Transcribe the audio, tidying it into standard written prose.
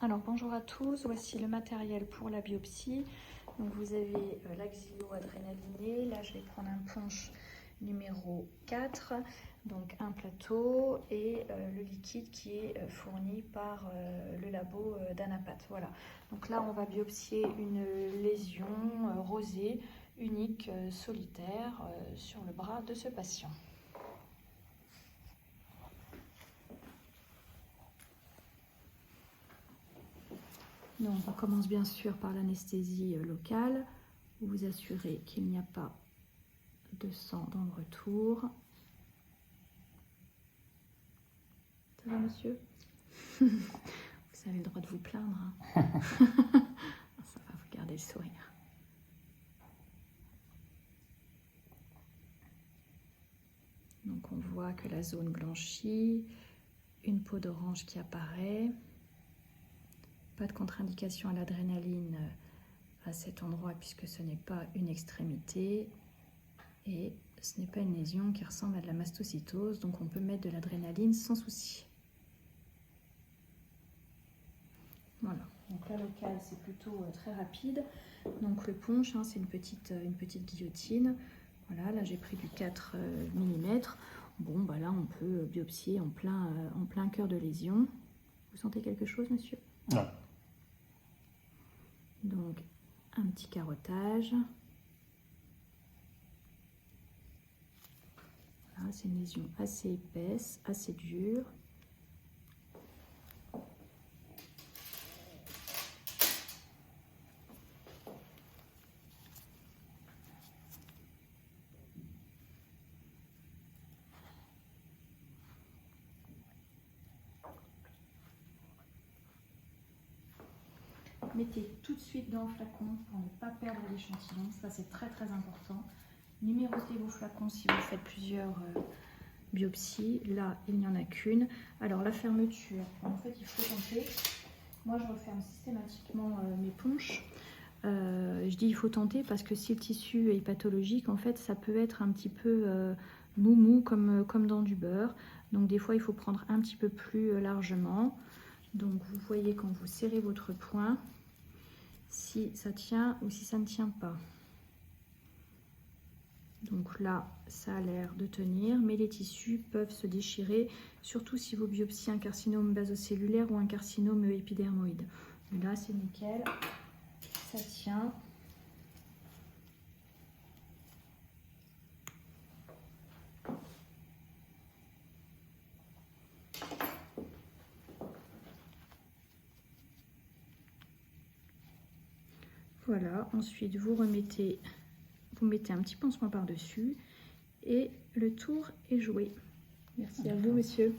Alors bonjour à tous, voici le matériel pour la biopsie. Donc vous avez l'axillo-adrénaliné, là je vais prendre un punch numéro 4, donc un plateau et le liquide qui est fourni par le labo d'Anapat. Voilà, donc là on va biopsier une lésion rosée unique solitaire sur le bras de ce patient. Donc on commence bien sûr par l'anesthésie locale. Vous vous assurez qu'il n'y a pas de sang dans le retour. Ça va monsieur? Vous avez le droit de vous plaindre. Hein. Ça va, vous gardez le sourire. Donc on voit que la zone blanchit, une peau d'orange qui apparaît. Pas de contre-indication à l'adrénaline à cet endroit puisque ce n'est pas une extrémité et ce n'est pas une lésion qui ressemble à de la mastocytose, donc on peut mettre de l'adrénaline sans souci. Voilà, donc la locale c'est plutôt très rapide. Donc le punch, hein, c'est une petite guillotine. Voilà, là j'ai pris du 4 mm. Bon, bah là on peut biopsier en plein cœur de lésion. Vous sentez quelque chose, monsieur? Non. Donc un petit carottage. Voilà, c'est une lésion assez épaisse, assez dure. Mettez tout de suite dans le flacon pour ne pas perdre l'échantillon, ça c'est très important. Numérotez vos flacons si vous faites plusieurs biopsies. Là, il n'y en a qu'une. Alors la fermeture, en fait il faut tenter. Moi je referme systématiquement mes punches. Je dis il faut tenter parce que si le tissu est pathologique, en fait ça peut être un petit peu mou comme dans du beurre. Donc des fois il faut prendre un petit peu plus largement. Donc vous voyez quand vous serrez votre poing, si ça tient ou si ça ne tient pas. Donc là, ça a l'air de tenir, mais les tissus peuvent se déchirer, surtout si vous biopsiez un carcinome basocellulaire ou un carcinome épidermoïde. Mais là, c'est nickel, ça tient. Voilà, ensuite vous mettez un petit pansement par-dessus et le tour est joué. Merci à vous, monsieur.